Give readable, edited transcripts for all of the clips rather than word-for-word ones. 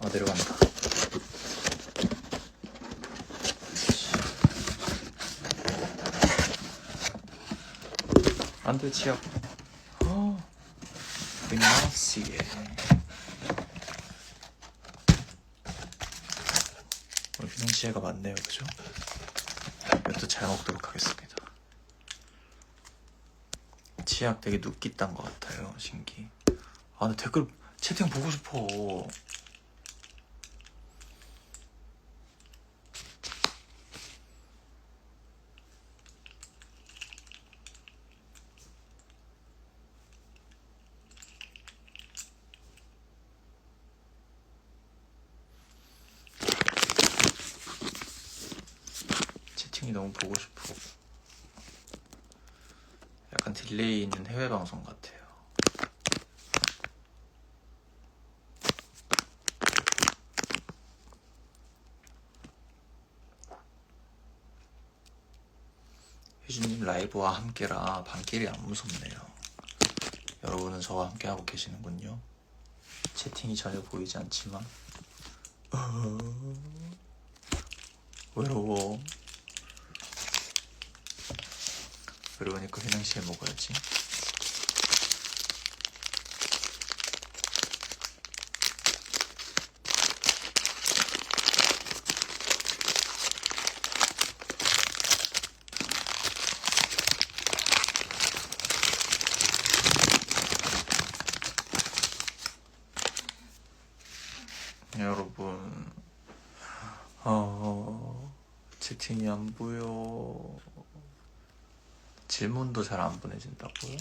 내려간다. 안돼 치약. 위나시에 우리 휘낭시에가 많네요, 그죠? 이것도 잘 먹도록 하겠습니다. 치약 되게 눕기 딴 것 같아요. 신기. 아, 나 댓글 채팅 보고 싶어. 채팅이 너무 보고 싶어. 약간 딜레이 있는 해외 방송 같아요. 혜준님 라이브와 함께라 밤길이 안 무섭네요. 여러분은 저와 함께하고 계시는군요. 채팅이 전혀 보이지 않지만 외로워. 외로우니까 휘낭시에 먹어야지. 여러분, 채팅이 안 보여. 질문도 잘 안 보내진다고요?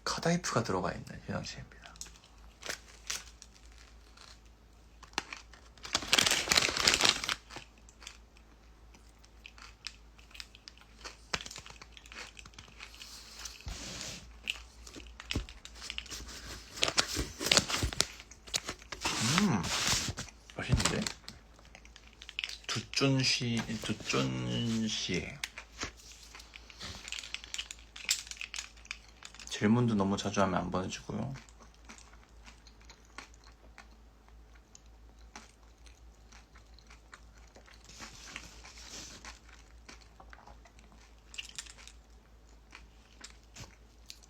카다이프가 들어가 있는 휘낭시에입니다. 맛있는데? 두쫀시. 질문도 너무 자주 하면 안 보내주고요.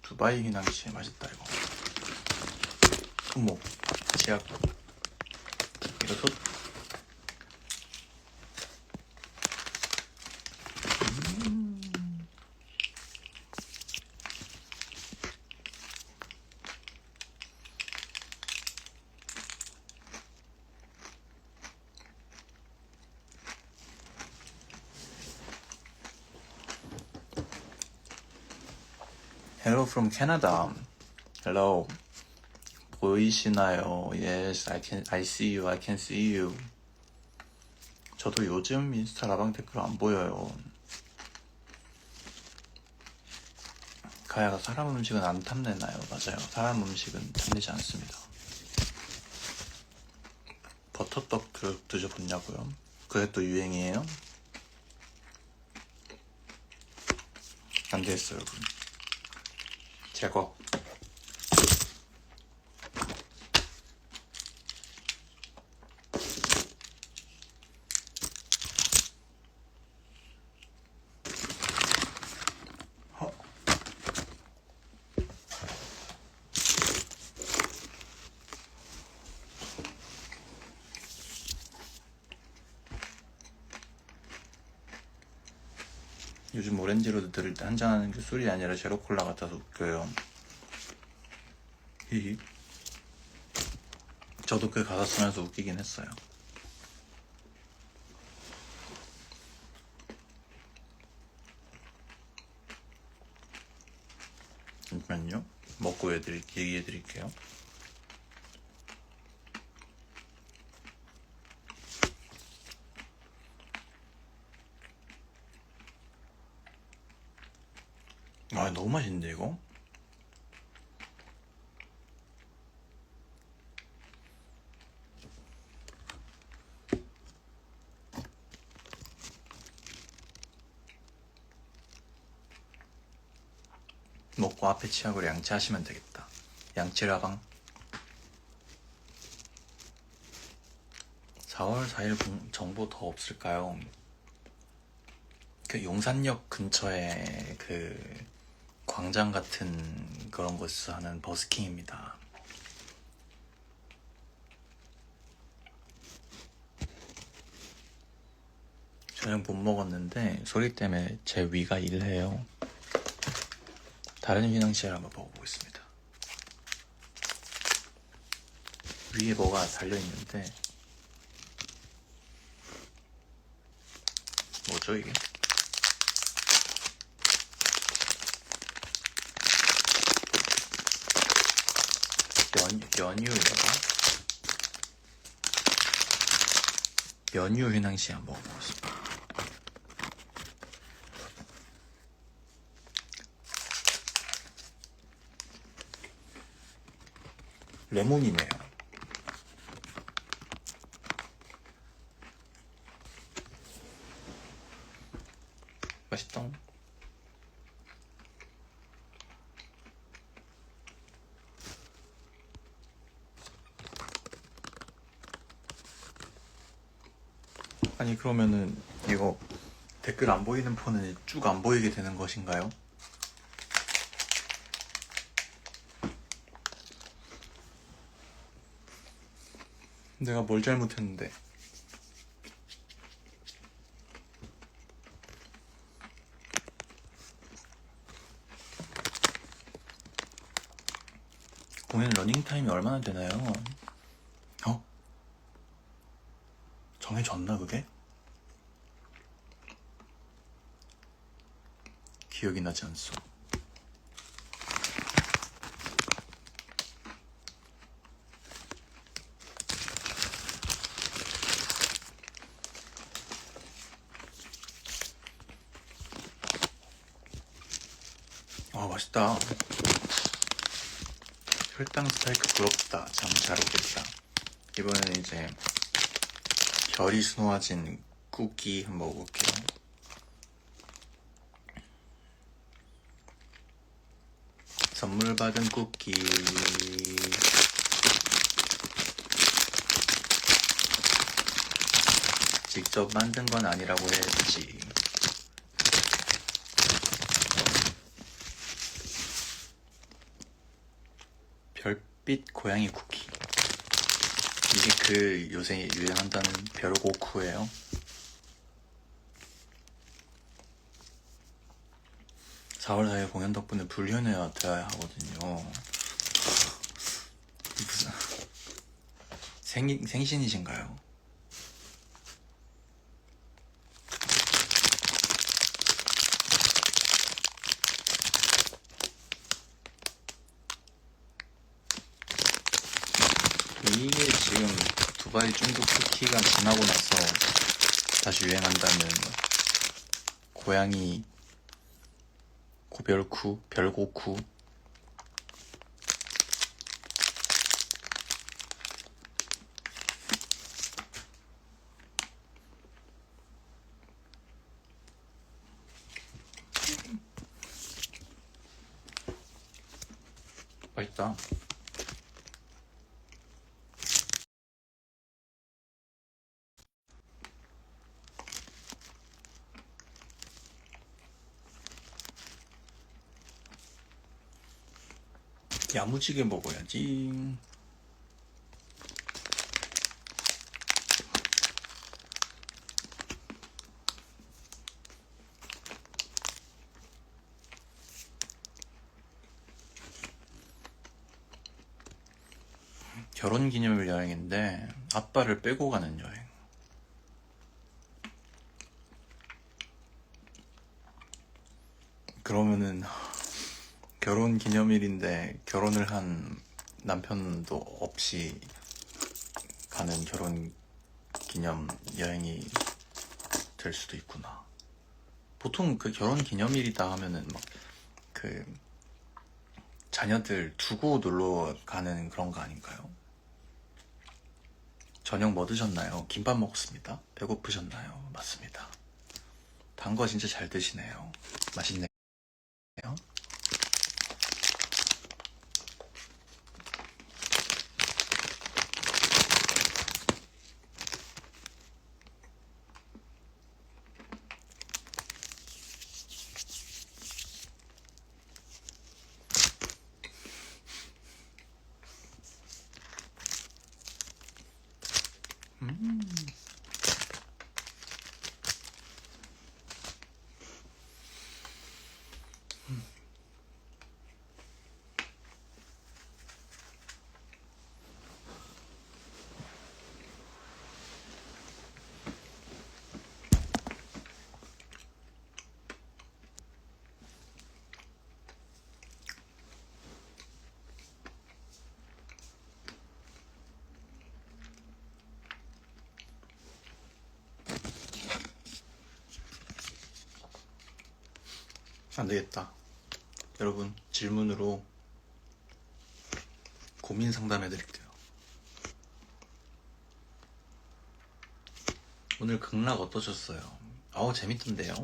두바이 휘낭시에 맛있다 이거. 어머, 제약 이거 소. Hello from Canada. Hello. 보이시나요? Yes, I see you. I can see you. 저도 요즘 인스타 라방 댓글 안 보여요. 가야가 사람 음식은 안 탐내나요? 맞아요. 사람 음식은 탐내지 않습니다. 버터떡 드셔봤냐고요? 그게 또 유행이에요? 안 되겠어요, 여러분. 제거. 요즘 오렌지로드 들을 때 한잔하는 게 술이 아니라 제로콜라 같아서 웃겨요. 히히. 저도 그 가사 쓰면서 웃기긴 했어요. 잠시만요. 먹고 얘기해드릴게요. 아, 너무 맛있는데 이거? 먹고 앞에 치약으로 양치하시면 되겠다. 양치라방. 4월 4일 정보 더 없을까요? 그 용산역 근처에 그 광장 같은 그런 곳에서 하는 버스킹입니다. 저녁 못 먹었는데 소리 때문에 제 위가 일해요. 다른 휘낭시에를 한번 먹어보겠습니다. 위에 뭐가 달려있는데 뭐죠 이게? 연유인가? 연유 휘낭시에 한번 먹어보겠습니다. 레몬이네요. 맛있다. 아니 그러면은 이거 댓글 안 보이는 폰은 쭉 안 보이게 되는 것인가요? 내가 뭘 잘못했는데. 공연 러닝타임이 얼마나 되나요? 어? 정해졌나 그게? 기억이 나지 않소. 아 맛있다. 혈당 스파이크 부럽다. 잠 잘 오겠다. 이번에는 이제 결이 수놓아진 쿠키 한번 먹어볼게요. 선물 받은 쿠키. 직접 만든 건 아니라고 했지. 별빛 고양이 쿠키. 이게 그 요새 유행한다는 벼룩오쿠예요. (4월 4일) 공연 덕분에 불륜해야 되어야 하거든요. 무슨 생신이신가요? 이게 지금 두바이 중국 쿠키가 지나고 나서 다시 유행한다는 고양이 고별쿠, 별고쿠. 맛있다. 야무지게 먹어야지. 결혼기념일 여행인데 아빠를 빼고 가는 여행. 그러면은 결혼기념일인데 결혼을 한 남편도 없이 가는 결혼기념 여행이 될 수도 있구나. 보통 그 결혼기념일이다 하면은 막 그 자녀들 두고 놀러 가는 그런 거 아닌가요? 저녁 뭐 드셨나요? 김밥 먹었습니다. 배고프셨나요? 맞습니다. 단 거 진짜 잘 드시네요. 맛있네요. 안 되겠다. 여러분, 질문으로 고민 상담해 드릴게요. 오늘 극락 어떠셨어요? 재밌던데요?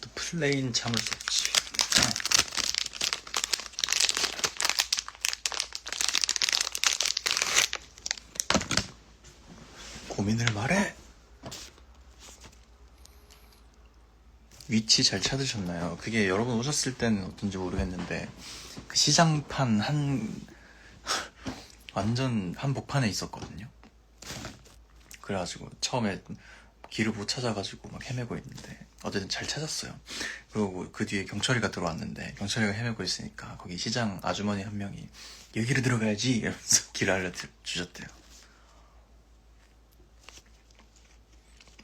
또 플레인 참을 수 없지. 고민을 말해! 위치 잘 찾으셨나요? 그게 여러분 오셨을 때는 어떤지 모르겠는데 그 시장판 완전 한복판에 있었거든요. 그래가지고 처음에 길을 못 찾아가지고 막 헤매고 있는데 어쨌든 잘 찾았어요. 그리고 그 뒤에 경찰이가 들어왔는데 경찰이가 헤매고 있으니까 거기 시장 아주머니 한 명이 여기로 들어가야지 이러면서 길을 알려주셨대요.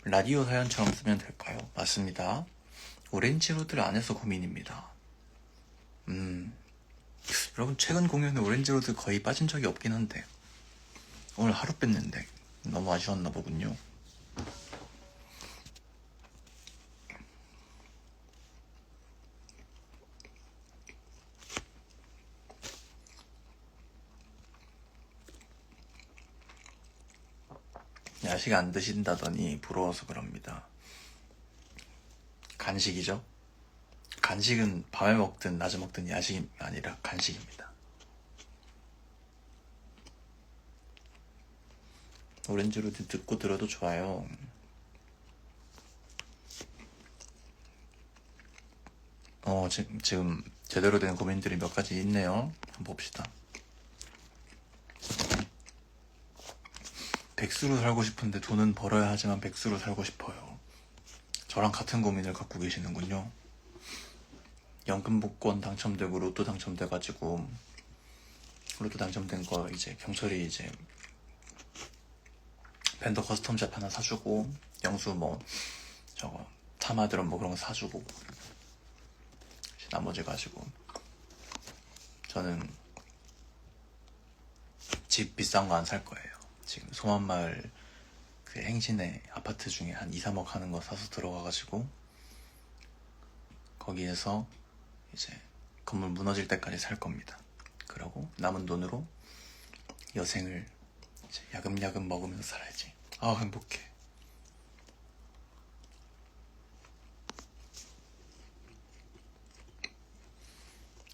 라디오 사연처럼 쓰면 될까요? 맞습니다. 오렌지로드 안에서 고민입니다. 여러분 최근 공연에 오렌지로드 거의 빠진 적이 없긴 한데 오늘 하루 뺐는데 너무 아쉬웠나 보군요. 야식 안 드신다더니 부러워서 그럽니다. 간식이죠? 간식은 밤에 먹든 낮에 먹든 야식이 아니라 간식입니다. 오렌지로드 듣고 들어도 좋아요. 지금 제대로 된 고민들이 몇 가지 있네요. 한번 봅시다. 백수로 살고 싶은데 돈은 벌어야 하지만 백수로 살고 싶어요. 저랑 같은 고민을 갖고 계시는군요. 연금 복권 당첨되고 로또 당첨돼가지고 로또 당첨된 거 이제 경철이 이제 밴더 커스텀 샵 하나 사주고 영수 뭐 저거 타마드럼 뭐 그런 거 사주고 나머지 가지고 저는 집 비싼 거 안 살 거예요. 지금 소만마을 그 행신의 아파트 중에 한 2, 3억 하는 거 사서 들어가가지고 거기에서 이제 건물 무너질 때까지 살 겁니다. 그러고 남은 돈으로 여생을 이제 야금야금 먹으면서 살아야지. 행복해.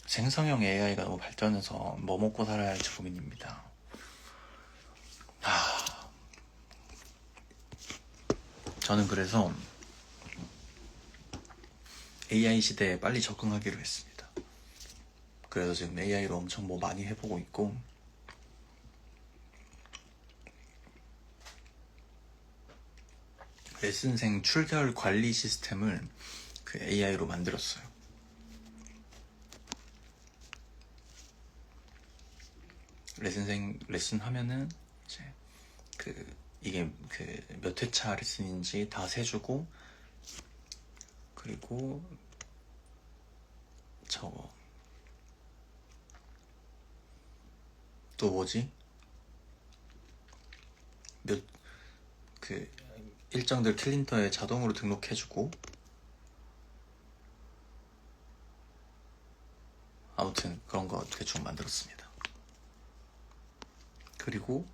생성형 AI가 너무 발전해서 뭐 먹고 살아야 할지 고민입니다. 저는 그래서 AI 시대에 빨리 적응하기로 했습니다. 그래서 지금 AI로 엄청 뭐 많이 해보고 있고 레슨생 출결 관리 시스템을 그 AI로 만들었어요. 레슨생 레슨 하면은 이제 이게 몇 회차 레슨인지 다 세주고 그리고 저거 또 뭐지? 일정들 캘린더에 자동으로 등록해주고 아무튼 그런 거 대충 만들었습니다. 그리고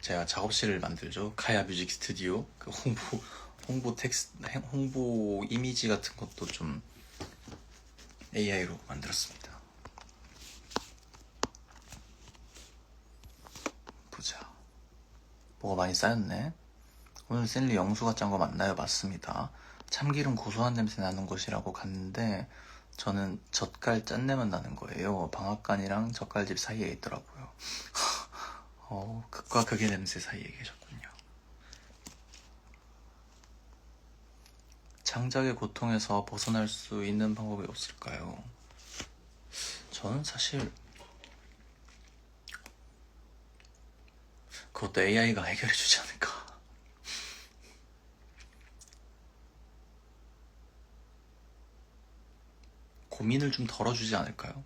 제가 작업실을 만들죠. 카야 뮤직 스튜디오. 홍보 이미지 같은 것도 좀 AI로 만들었습니다. 보자. 뭐가 많이 쌓였네. 오늘 샌리 영수가 짠 거 맞나요? 맞습니다. 참기름 고소한 냄새 나는 곳이라고 갔는데 저는 젓갈 짠내만 나는 거예요. 방앗간이랑 젓갈집 사이에 있더라고요. 극과 극의 냄새 사이에 계셨군요. 창작의 고통에서 벗어날 수 있는 방법이 없을까요? 저는 사실 그것도 AI가 해결해주지 않을까. 고민을 좀 덜어주지 않을까요?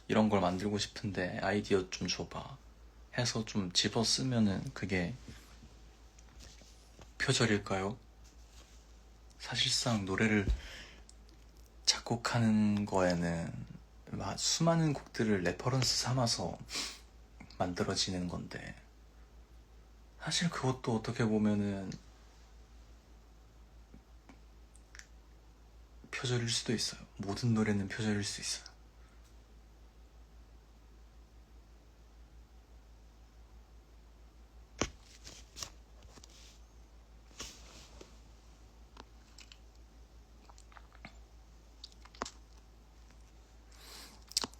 이런 걸 만들고 싶은데 아이디어 좀 줘봐 해서 좀 집어 쓰면은 그게 표절일까요? 사실상 노래를 작곡하는 거에는 수많은 곡들을 레퍼런스 삼아서 만들어지는 건데 사실 그것도 어떻게 보면은 표절일 수도 있어요. 모든 노래는 표절일 수 있어요.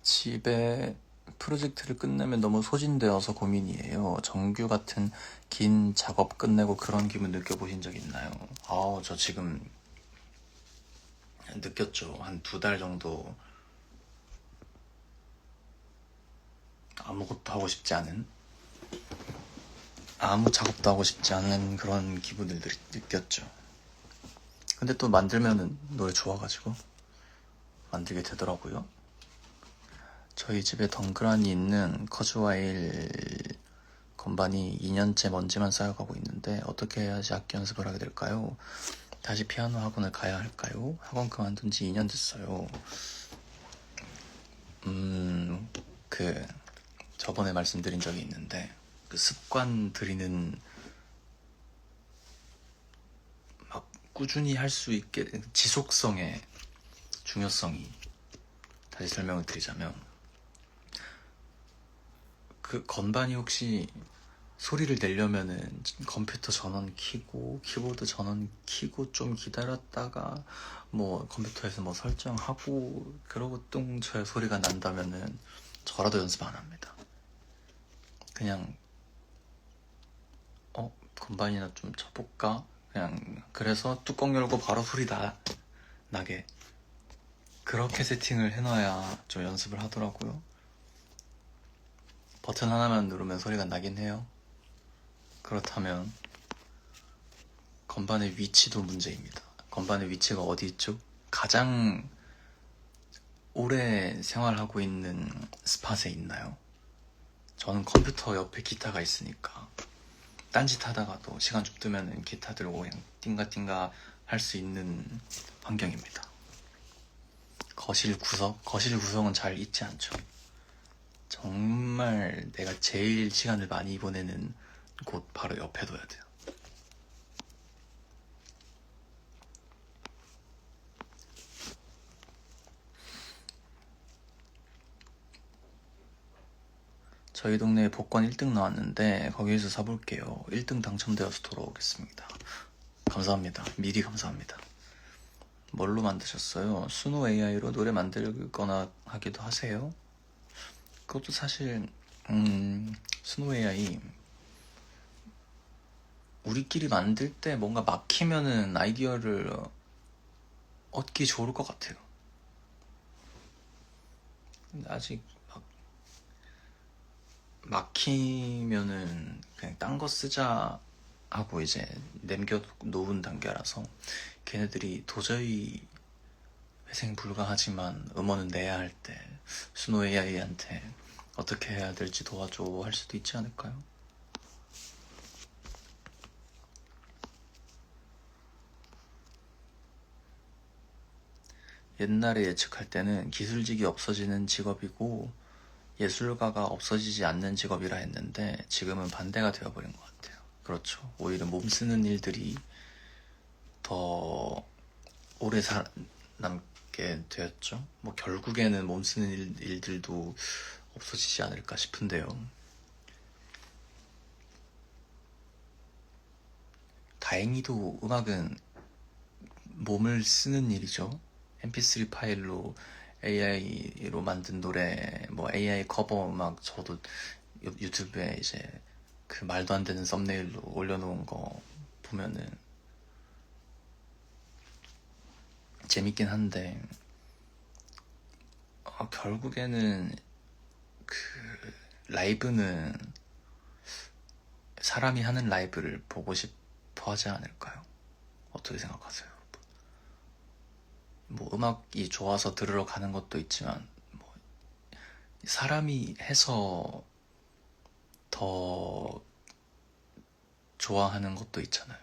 집에 프로젝트를 끝내면 너무 소진되어서 고민이에요. 정규 같은 긴 작업 끝내고 그런 기분 느껴보신 적 있나요? 저 지금 느꼈죠. 한 2달 정도 아무것도 하고 싶지 않은, 아무 작업도 하고 싶지 않은 그런 기분을 느꼈죠. 근데 또 만들면은 노래 좋아가지고 만들게 되더라고요. 저희 집에 덩그러니 있는 커즈와일 건반이 2년째 먼지만 쌓여가고 있는데 어떻게 해야지 악기 연습을 하게 될까요? 다시 피아노 학원을 가야 할까요? 학원 그만둔 지 2년 됐어요. 저번에 말씀드린 적이 있는데 그 습관 들이는 막 꾸준히 할 수 있게 지속성의 중요성이, 다시 설명을 드리자면 그 건반이 혹시 소리를 내려면은 컴퓨터 전원 켜고 키보드 전원 켜고 좀 기다렸다가 뭐 컴퓨터에서 뭐 설정하고 그러고 뚱쳐야 소리가 난다면은 저라도 연습 안 합니다. 그냥 건반이나 좀 쳐볼까? 그냥 그래서 뚜껑 열고 바로 소리 나게 그렇게 세팅을 해놔야 좀 연습을 하더라고요. 버튼 하나만 누르면 소리가 나긴 해요. 그렇다면 건반의 위치도 문제입니다. 건반의 위치가 어디 있죠? 가장 오래 생활하고 있는 스팟에 있나요? 저는 컴퓨터 옆에 기타가 있으니까 딴짓 하다가도 시간 좀 뜨면 기타 들고 그냥 띵가띵가 할 수 있는 환경입니다. 거실 구성은 잘 있지 않죠. 정말 내가 제일 시간을 많이 보내는 곳 바로 옆에 둬야 돼요. 저희 동네에 복권 1등 나왔는데 거기에서 사볼게요. 1등 당첨되어서 돌아오겠습니다. 감사합니다. 미리 감사합니다. 뭘로 만드셨어요? 수노 AI로 노래 만들거나 하기도 하세요? 그것도 사실 수노 AI 우리끼리 만들 때 뭔가 막히면은 아이디어를 얻기 좋을 것 같아요. 근데 아직 막히면은 그냥 딴 거 쓰자 하고 이제 남겨놓은 단계라서 걔네들이 도저히 회생 불가하지만 음원은 내야 할 때 수노 AI한테 어떻게 해야 될지 도와줘 할 수도 있지 않을까요? 옛날에 예측할 때는 기술직이 없어지는 직업이고 예술가가 없어지지 않는 직업이라 했는데 지금은 반대가 되어버린 것 같아요. 그렇죠. 오히려 몸 쓰는 일들이 더 오래 남게 되었죠. 뭐 결국에는 몸 쓰는 일들도 없어지지 않을까 싶은데요. 다행히도 음악은 몸을 쓰는 일이죠. mp3 파일로 AI로 만든 노래, 뭐 AI 커버 음악 저도 유튜브에 이제 그 말도 안 되는 썸네일로 올려놓은 거 보면은 재밌긴 한데 결국에는 그 라이브는 사람이 하는 라이브를 보고 싶어 하지 않을까요? 어떻게 생각하세요? 뭐 음악이 좋아서 들으러 가는 것도 있지만 뭐 사람이 해서 더 좋아하는 것도 있잖아요.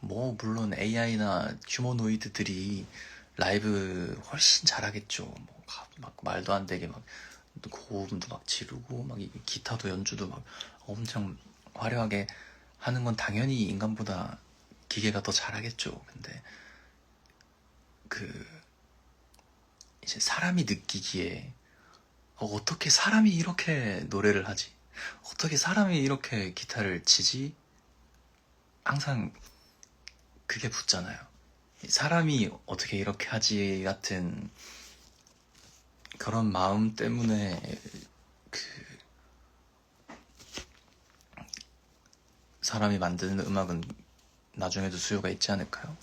뭐 물론 AI나 휴머노이드들이 라이브 훨씬 잘하겠죠. 막 말도 안 되게 막 고음도 막 지르고 막 기타도 연주도 막 엄청 화려하게 하는 건 당연히 인간보다 기계가 더 잘하겠죠. 근데 그 이제 사람이 느끼기에 어떻게 사람이 이렇게 노래를 하지? 어떻게 사람이 이렇게 기타를 치지? 항상 그게 붙잖아요. 사람이 어떻게 이렇게 하지 같은 그런 마음 때문에 그 사람이 만드는 음악은 나중에도 수요가 있지 않을까요?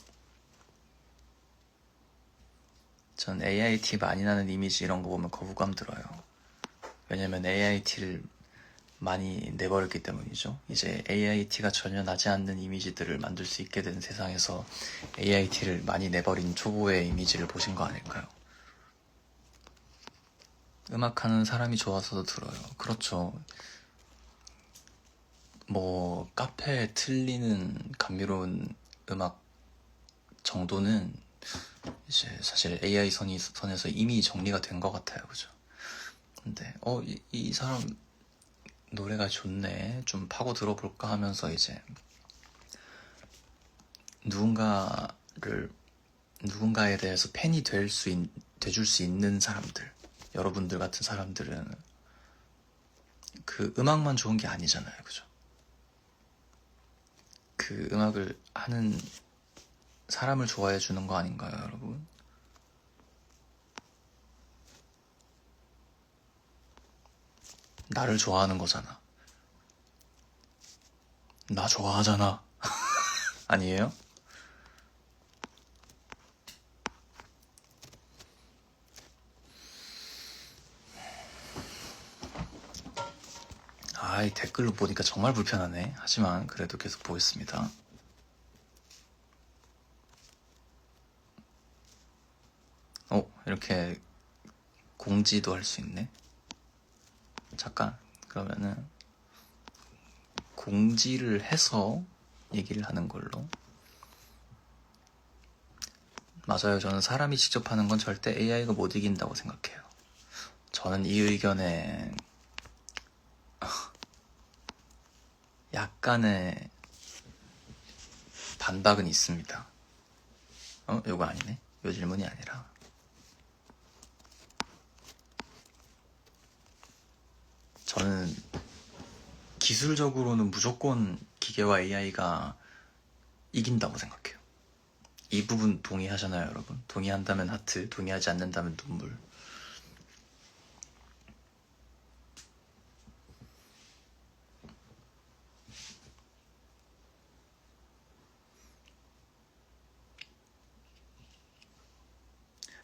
전 AIT 많이 나는 이미지 이런 거 보면 거부감 들어요. 왜냐면 AIT를 많이 내버렸기 때문이죠. 이제 AIT가 전혀 나지 않는 이미지들을 만들 수 있게 된 세상에서 AIT를 많이 내버린 초보의 이미지를 보신 거 아닐까요? 음악하는 사람이 좋아서도 들어요. 그렇죠. 뭐 카페에 틀리는 감미로운 음악 정도는 이제 사실 AI 선에서 이미 정리가 된 것 같아요. 그죠? 근데 이 사람 노래가 좋네. 좀 파고 들어볼까 하면서 이제 누군가에 대해서 팬이 돼줄 수 있는 사람들, 여러분들 같은 사람들은 그 음악만 좋은 게 아니잖아요. 그죠? 그 음악을 하는 사람을 좋아해 주는 거 아닌가요, 여러분? 나를 좋아하는 거잖아. 나 좋아하잖아. 아니에요? 아이, 댓글로 보니까 정말 불편하네. 하지만 그래도 계속 보겠습니다. 이렇게 공지도 할 수 있네. 잠깐, 그러면은 공지를 해서 얘기를 하는 걸로. 맞아요. 저는 사람이 직접 하는 건 절대 AI가 못 이긴다고 생각해요. 저는 이 의견에 약간의 반박은 있습니다. 이거 아니네. 이 질문이 아니라. 저는 기술적으로는 무조건 기계와 AI가 이긴다고 생각해요. 이 부분 동의하잖아요, 여러분. 동의한다면 하트, 동의하지 않는다면 눈물.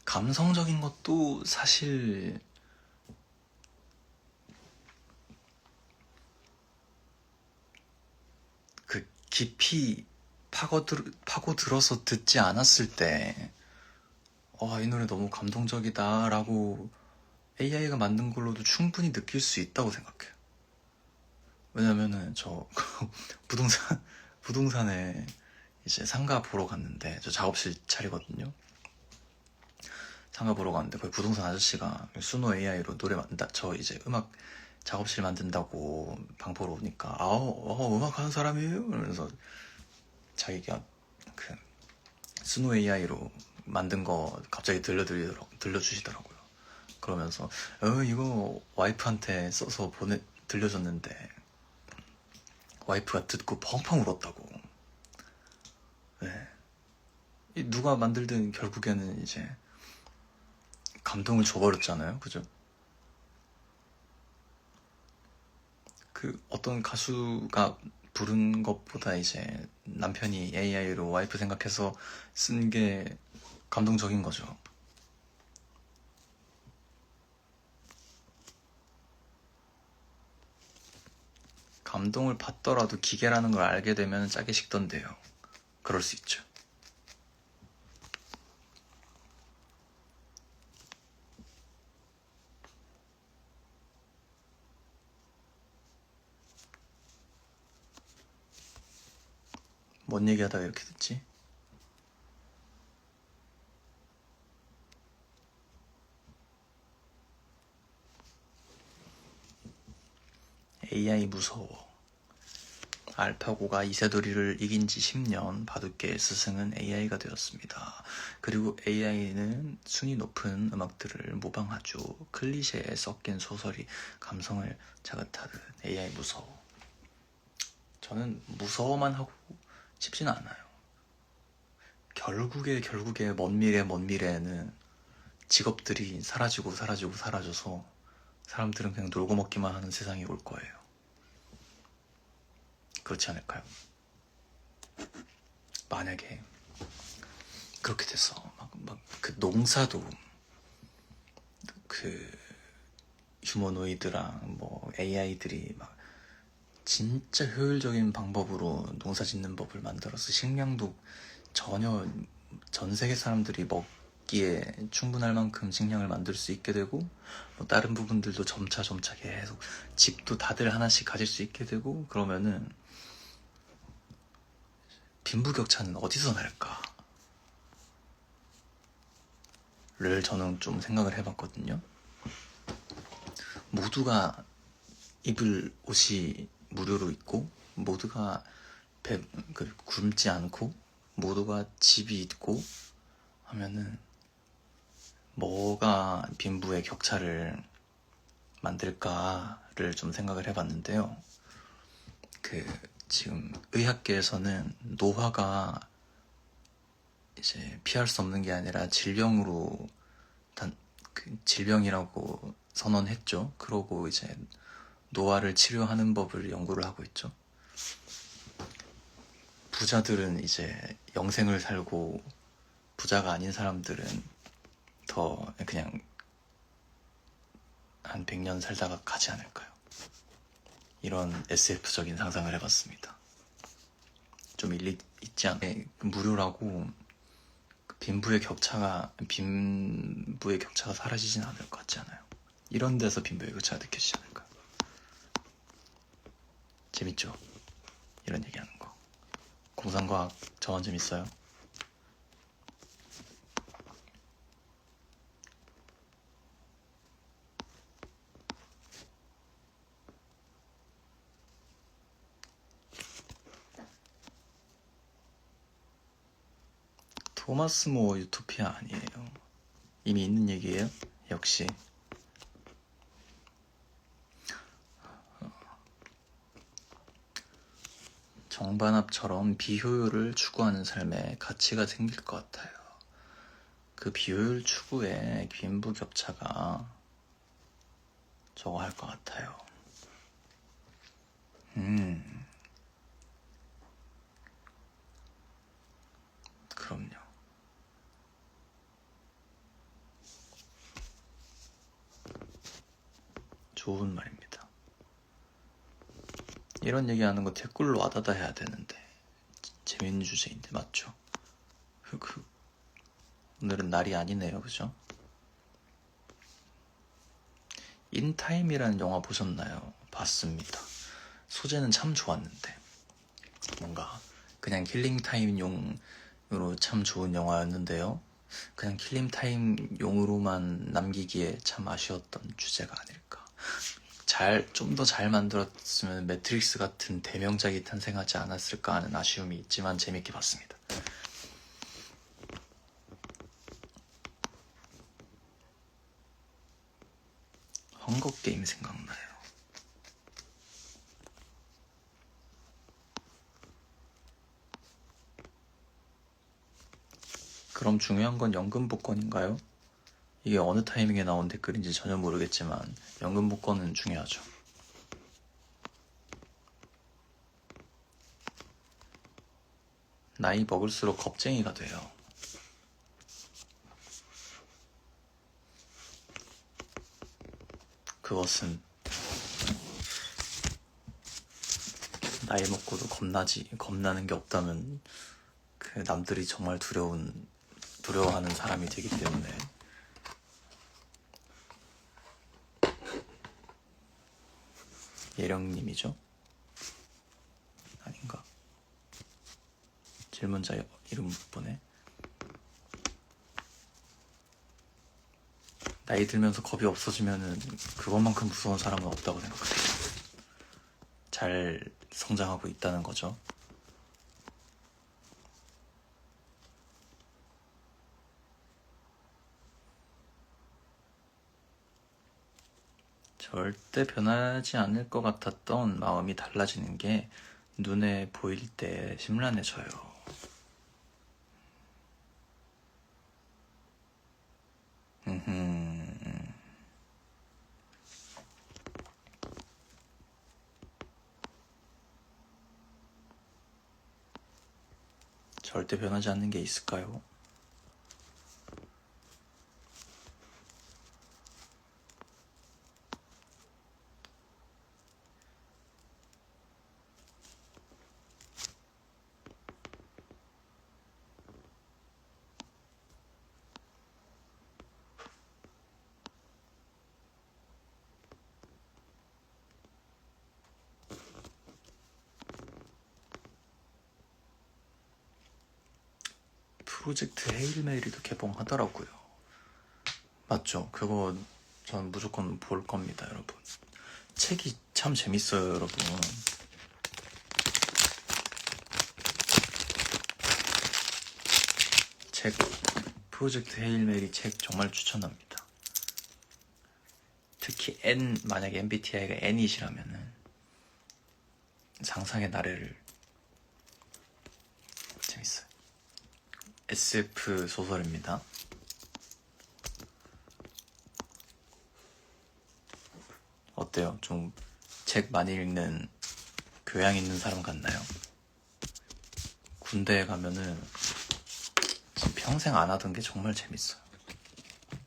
감성적인 것도 사실 그 깊이 파고들어서 듣지 않았을 때, 이 노래 너무 감동적이다 라고 AI가 만든 걸로도 충분히 느낄 수 있다고 생각해요. 왜냐면은 저 부동산에 이제 상가 보러 갔는데, 저 작업실 차리거든요. 상가 보러 갔는데 거기 부동산 아저씨가 수노 AI로 저 이제 음악 작업실 만든다고 방 보러 오니까 음악 하는 사람이에요? 이러면서 자기가 그 스노 AI로 만든 거 갑자기 들려주시더라고요. 그러면서 이거 와이프한테 써서 들려줬는데 와이프가 듣고 펑펑 울었다고. 네. 누가 만들든 결국에는 이제 감동을 줘버렸잖아요. 그죠? 그 어떤 가수가 부른 것보다 이제 남편이 AI로 와이프 생각해서 쓴 게 감동적인 거죠. 감동을 받더라도 기계라는 걸 알게 되면 짜게 식던데요. 그럴 수 있죠. 뭔 얘기하다가 이렇게 됐지? AI 무서워. 알파고가 이세돌이를 이긴 지 10년, 바둑계의 스승은 AI가 되었습니다. 그리고 AI는 순위 높은 음악들을 모방하죠. 클리셰에 섞인 소설이 감성을 자극하듯 AI 무서워. 저는 무서워만 하고 싶지는 않아요. 결국에 먼 미래에는 직업들이 사라져서 사람들은 그냥 놀고 먹기만 하는 세상이 올 거예요. 그렇지 않을까요? 만약에 그렇게 돼서 그 농사도 그 휴머노이드랑 뭐 AI들이 막 진짜 효율적인 방법으로 농사 짓는 법을 만들어서 식량도 전혀 전 세계 사람들이 먹기에 충분할 만큼 식량을 만들 수 있게 되고, 뭐 다른 부분들도 점차 계속 집도 다들 하나씩 가질 수 있게 되고, 그러면은 빈부격차는 어디서 날까? 를 저는 좀 생각을 해봤거든요. 모두가 입을 옷이 무료로 있고, 모두가 굶지 않고, 모두가 집이 있고 하면은 뭐가 빈부의 격차를 만들까를 좀 생각을 해봤는데요. 지금 의학계에서는 노화가 이제 피할 수 없는 게 아니라 질병이라고 선언했죠. 그러고 이제 노화를 치료하는 법을 연구를 하고 있죠. 부자들은 이제 영생을 살고 부자가 아닌 사람들은 더 그냥 한 100년 살다가 가지 않을까요? 이런 SF적인 상상을 해봤습니다. 좀 일리 있지 않게 무료라고 빈부의 격차가 사라지진 않을 것 같지 않아요? 이런 데서 빈부의 격차가 느껴지지 않을까요? 재밌죠? 이런 얘기하는 거. 공상과학 저만 재밌어요? 토마스 모 유토피아 아니에요. 이미 있는 얘기예요? 역시. 정반합처럼 비효율을 추구하는 삶에 가치가 생길 것 같아요. 그 비효율 추구에 빈부격차가 저거 할 것 같아요. 그럼요. 좋은 말입니다. 이런 얘기하는 거 댓글로 와닿아 해야 되는데 재밌는 주제인데 맞죠? 오늘은 날이 아니네요, 그죠? 인타임이라는 영화 보셨나요? 봤습니다. 소재는 참 좋았는데 뭔가 그냥 킬링타임용으로 참 좋은 영화였는데요. 그냥 킬링타임용으로만 남기기에 참 아쉬웠던 주제가 아닐까. 좀 더 잘 만들었으면 매트릭스 같은 대명작이 탄생하지 않았을까 하는 아쉬움이 있지만 재밌게 봤습니다. 헝거게임 생각나요. 그럼 중요한 건 연금 복권인가요? 이게 어느 타이밍에 나온 댓글인지 전혀 모르겠지만 연금 복권은 중요하죠. 나이 먹을수록 겁쟁이가 돼요. 그것은 나이 먹고도 겁나는 게 없다면 그 남들이 정말 두려워하는 사람이 되기 때문에. 예령님이죠? 아닌가? 질문자 이름 못 보네. 나이 들면서 겁이 없어지면은 그것만큼 무서운 사람은 없다고 생각해요. 잘 성장하고 있다는 거죠. 절대 변하지 않을 것 같았던 마음이 달라지는 게 눈에 보일 때 심란해져요. 절대 변하지 않는 게 있을까요? 프로젝트 헤일메리도 개봉하더라고요. 맞죠? 그거 전 무조건 볼 겁니다, 여러분. 책이 참 재밌어요, 여러분. 책, 프로젝트 헤일메리 책 정말 추천합니다. 특히 만약에 MBTI가 N이시라면은 상상의 나래를 재밌어요. SF 소설입니다. 어때요? 좀 책 많이 읽는 교양 있는 사람 같나요? 군대에 가면은 평생 안 하던 게 정말 재밌어요.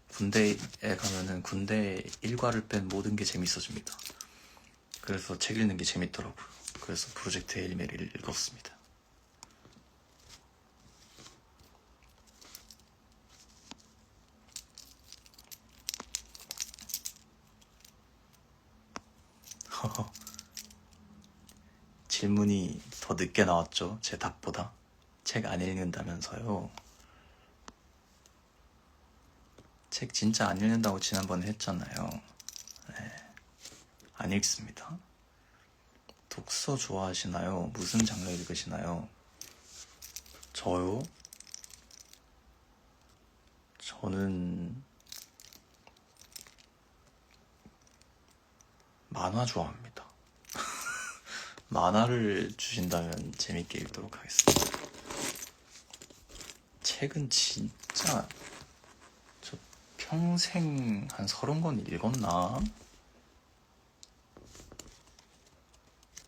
군대에 가면은 군대 일과를 뺀 모든 게 재밌어집니다. 그래서 책 읽는 게 재밌더라고요. 그래서 프로젝트 헤일메리를 읽었습니다. 질문이 더 늦게 나왔죠. 제 답보다. 책 안 읽는다면서요. 책 진짜 안 읽는다고 지난번에 했잖아요. 네, 안 읽습니다. 독서 좋아하시나요? 무슨 장르 읽으시나요? 저요? 저는 만화 좋아합니다. 만화를 주신다면 재밌게 읽도록 하겠습니다. 책은 진짜 저 평생 한 30권 읽었나?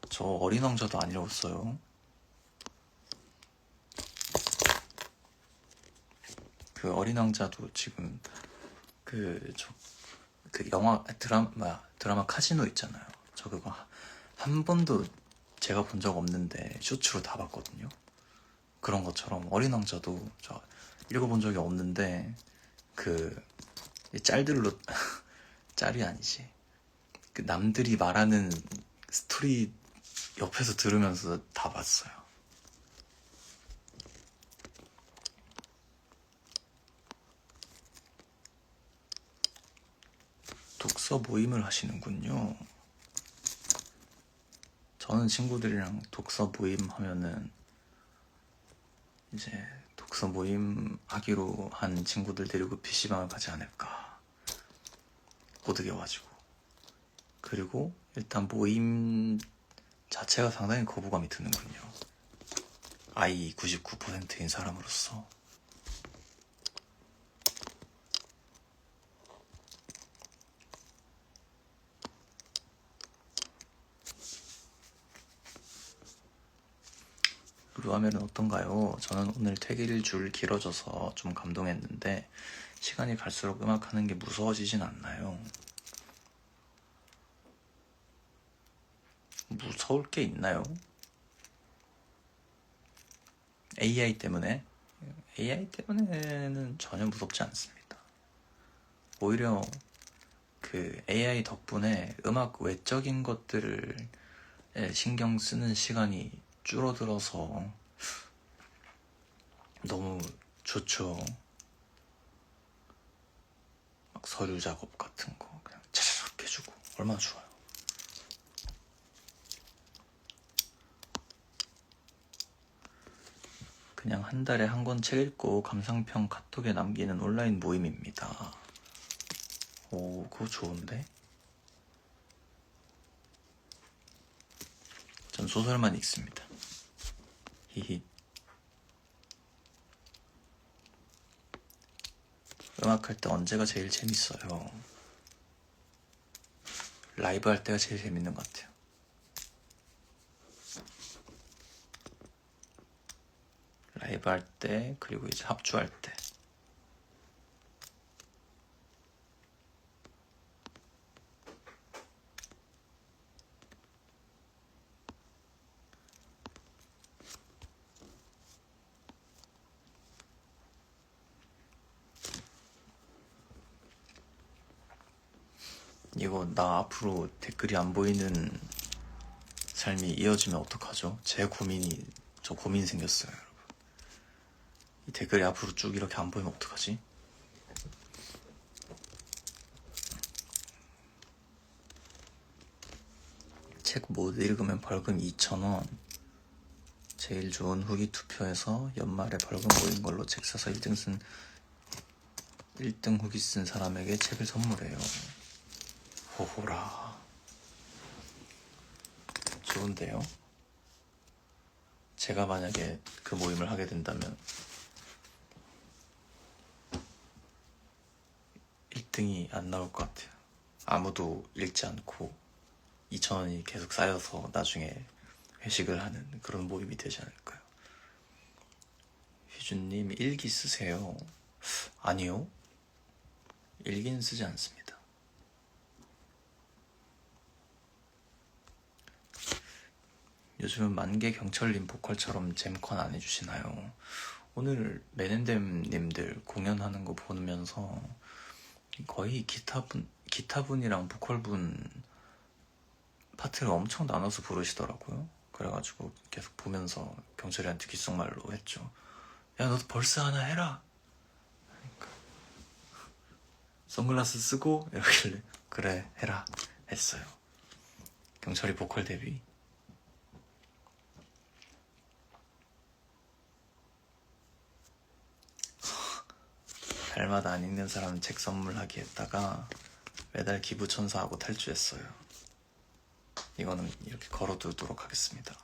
저 어린 왕자도 안 읽었어요. 그 어린 왕자도 지금 그 영화 드라마 카지노 있잖아요. 저 그거 한 번도 제가 본 적 없는데 쇼츠로 다 봤거든요. 그런 것처럼 어린 왕자도 저 읽어본 적이 없는데 그 짤들로 짤이 아니지. 그 남들이 말하는 스토리 옆에서 들으면서 다 봤어요. 독서 모임을 하시는군요. 저는 친구들이랑 독서 모임 하면은 이제 독서 모임 하기로 한 친구들 데리고 PC방을 가지 않을까. 고득여가지고. 그리고 일단 모임 자체가 상당히 거부감이 드는군요. I 99%인 사람으로서. 루아멜은 어떤가요? 저는 오늘 퇴길 길어져서 좀 감동했는데 시간이 갈수록 음악하는 게 무서워지진 않나요? 무서울 게 있나요? AI 때문에? AI 때문에는 전혀 무섭지 않습니다. 오히려 그 AI 덕분에 음악 외적인 것들을 신경 쓰는 시간이 줄어들어서 너무 좋죠. 막 서류 작업 같은 거 그냥 차차락 해주고 얼마나 좋아요. 그냥 한 달에 한 권 책 읽고 감상평 카톡에 남기는 온라인 모임입니다. 오, 그거 좋은데? 전 소설만 읽습니다. 히히. 음악할 때 언제가 제일 재밌어요? 라이브 할 때가 제일 재밌는 것 같아요. 라이브 할 때, 그리고 이제 합주할 때. 이거 나 앞으로 댓글이 안 보이는 삶이 이어지면 어떡하죠? 저 고민 생겼어요, 여러분. 이 댓글이 앞으로 쭉 이렇게 안 보이면 어떡하지? 책 못 읽으면 벌금 2,000원. 제일 좋은 후기 투표에서 연말에 벌금 모인 걸로 책 사서 1등 후기 쓴 사람에게 책을 선물해요. 호호라. 좋은데요? 제가 만약에 그 모임을 하게 된다면 1등이 안 나올 것 같아요. 아무도 읽지 않고 2,000원이 계속 쌓여서 나중에 회식을 하는 그런 모임이 되지 않을까요? 휴준님, 일기 쓰세요? 아니요. 일기는 쓰지 않습니다. 요즘은 만개 경철님 보컬처럼 잼컨 안 해주시나요? 오늘 맨앤댐님들 공연하는 거 보면서 거의 기타분이랑 보컬분 파트를 엄청 나눠서 부르시더라고요. 그래가지고 계속 보면서 경철이한테 귓속말로 했죠. 야, 너도 벌스 하나 해라. 그러니까 선글라스 쓰고 이러길래 그래 해라 했어요. 경철이 보컬 데뷔. 달마다 안 읽는 사람 책 선물하기 했다가 매달 기부천사하고 탈주했어요. 이거는 이렇게 걸어두도록 하겠습니다.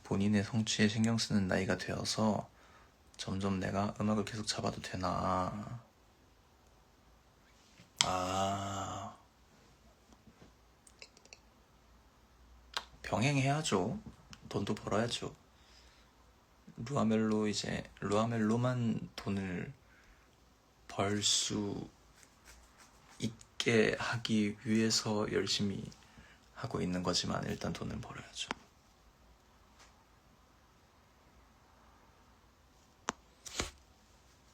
본인의 성취에 신경 쓰는 나이가 되어서 점점 내가 음악을 계속 잡아도 되나. 병행해야죠. 돈도 벌어야죠. 루아멜로만 돈을 벌 수 있게 하기 위해서 열심히 하고 있는 거지만 일단 돈은 벌어야죠.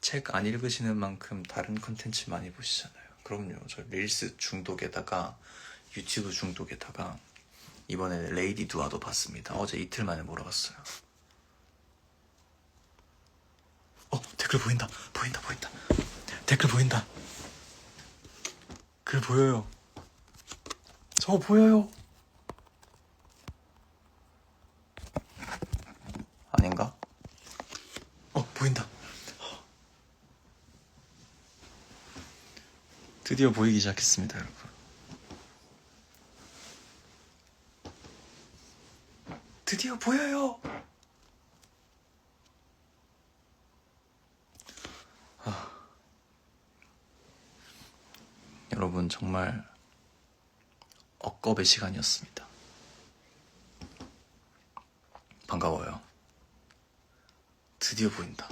책 안 읽으시는 만큼 다른 컨텐츠 많이 보시잖아요. 그럼요. 저 릴스 중독에다가 유튜브 중독에다가 이번에 레이디 두아도 봤습니다. 어제 이틀 만에 몰아봤어요. 댓글 보인다. 댓글 보인다. 글 보여요. 저거 보여요. 아닌가? 보인다. 드디어 보이기 시작했습니다, 여러분. 드디어 보여요. 여러분 정말 억겁의 시간이었습니다. 반가워요. 드디어 보인다.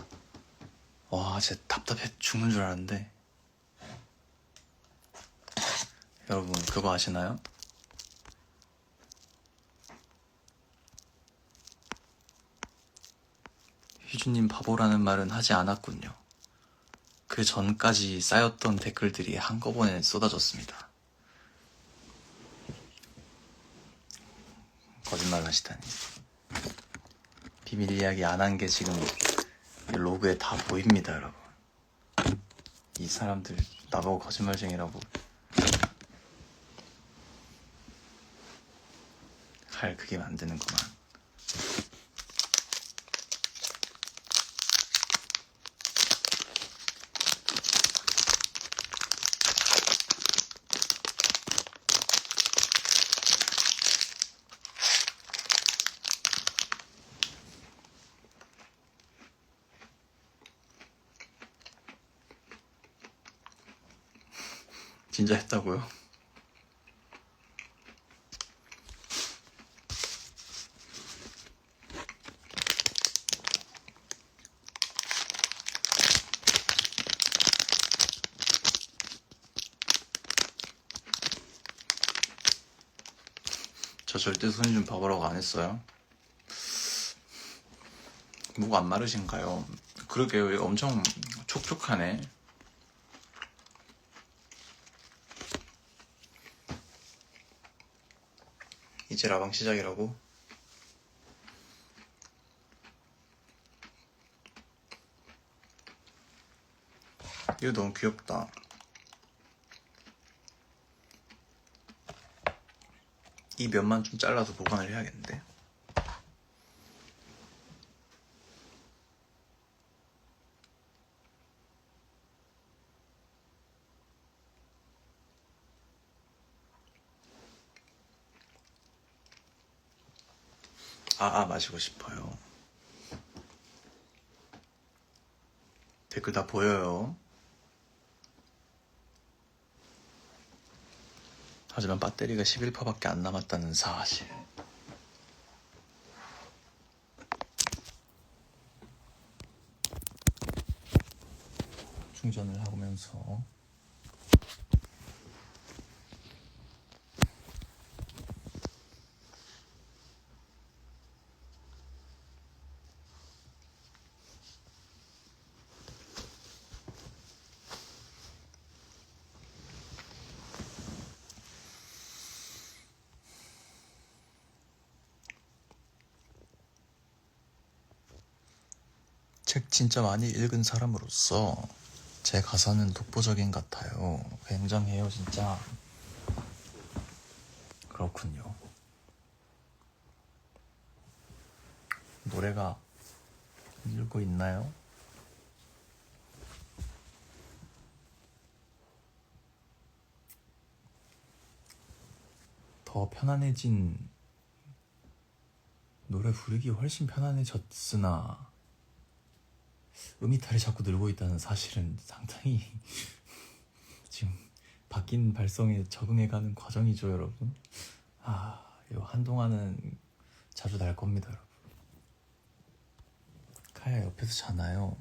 와, 진짜 답답해 죽는 줄 알았는데. 여러분 그거 아시나요? 휴주님 바보라는 말은 하지 않았군요. 그 전까지 쌓였던 댓글들이 한꺼번에 쏟아졌습니다. 거짓말 하시다니. 비밀 이야기 안 한 게 지금 로그에 다 보입니다, 여러분. 이 사람들 나보고 거짓말쟁이라고 할 그게 만드는구만. 진짜 했다고요? 저 절대 손이 좀 봐보라고 안 했어요. 목 안 마르신가요? 그러게요. 엄청 촉촉하네. 이제 라방 시작이라고? 이거 너무 귀엽다. 이 면만 좀 잘라서 보관을 해야겠는데. 마시고 싶어요. 댓글 다 보여요. 하지만 배터리가 11%밖에 안 남았다는 사실. 충전을 하면서 책 진짜 많이 읽은 사람으로서 제 가사는 독보적인 것 같아요. 굉장해요, 진짜. 그렇군요. 노래가 읽고 있나요? 더 편안해진 노래 부르기 훨씬 편안해졌으나 음이탈이 자꾸 늘고 있다는 사실은 상당히 지금 바뀐 발성에 적응해가는 과정이죠, 여러분. 이거 한동안은 자주 날 겁니다, 여러분. 카야 옆에서 자나요?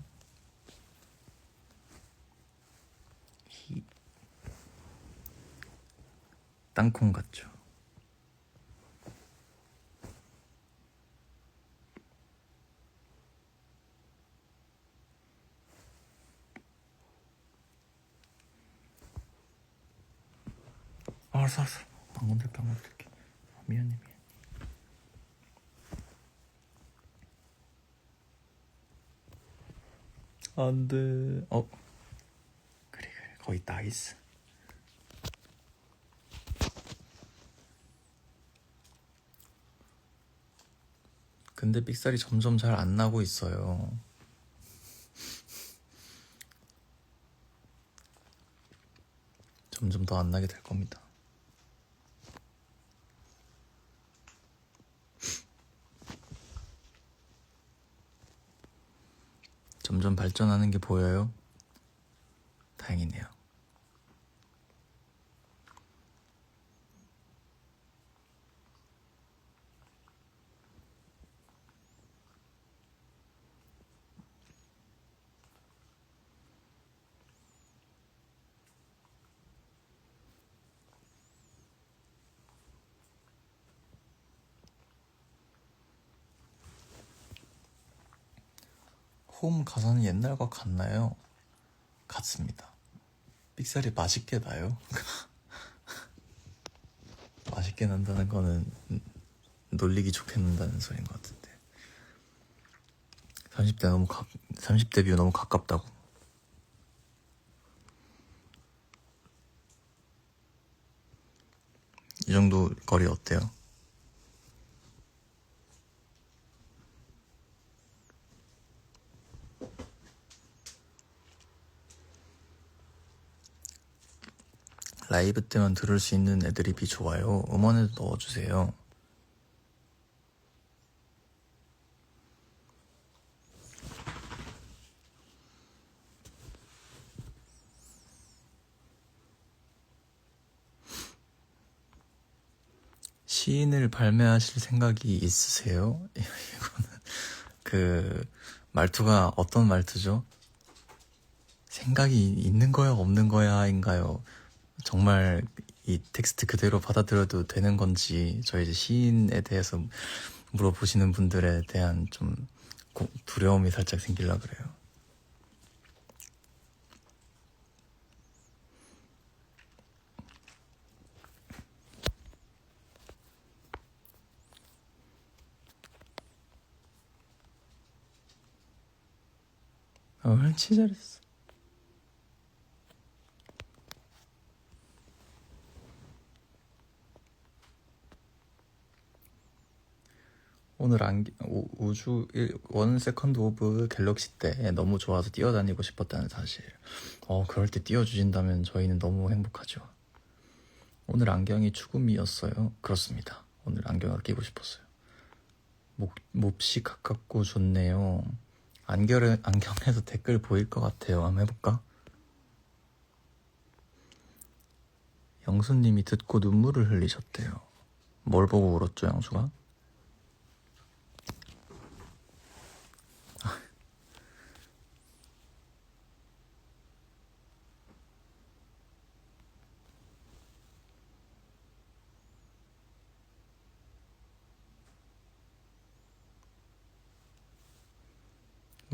땅콩 같죠? 알았어. 안 건들게. 미안해. 안 돼. 그래. 거의 나이스. 근데 삑살이 점점 잘 안 나고 있어요. 점점 더 안 나게 될 겁니다. 점점 발전하는 게 보여요? 다행이네요. 홈 가사는 옛날과 같나요? 같습니다. 삑살이 맛있게 나요? 맛있게 난다는 거는 놀리기 좋게 논다는 소리인 것 같은데. 30대 뷰 너무 가깝다고. 이 정도 거리 어때요? 라이브 때만 들을 수 있는 애드립이 좋아요. 음원에도 넣어주세요. 시인을 발매하실 생각이 있으세요? 이거는 그 말투가 어떤 말투죠? 생각이 있는 거야 없는 거야인가요? 정말 이 텍스트 그대로 받아들여도 되는 건지, 저희 이제 시인에 대해서 물어보시는 분들에 대한 좀 두려움이 살짝 생기려 그래요. 옳지, 잘했어. 오늘 우주 원 세컨드 오브 갤럭시 때 너무 좋아서 뛰어다니고 싶었다는 사실. 그럴 때 띄워주신다면 저희는 너무 행복하죠. 오늘 안경이 추구미였어요. 그렇습니다. 오늘 안경을 끼고 싶었어요. 몹시 가깝고 좋네요. 안경에서 댓글 보일 것 같아요. 한번 해볼까? 영수님이 듣고 눈물을 흘리셨대요. 뭘 보고 울었죠, 영수가?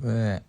왜?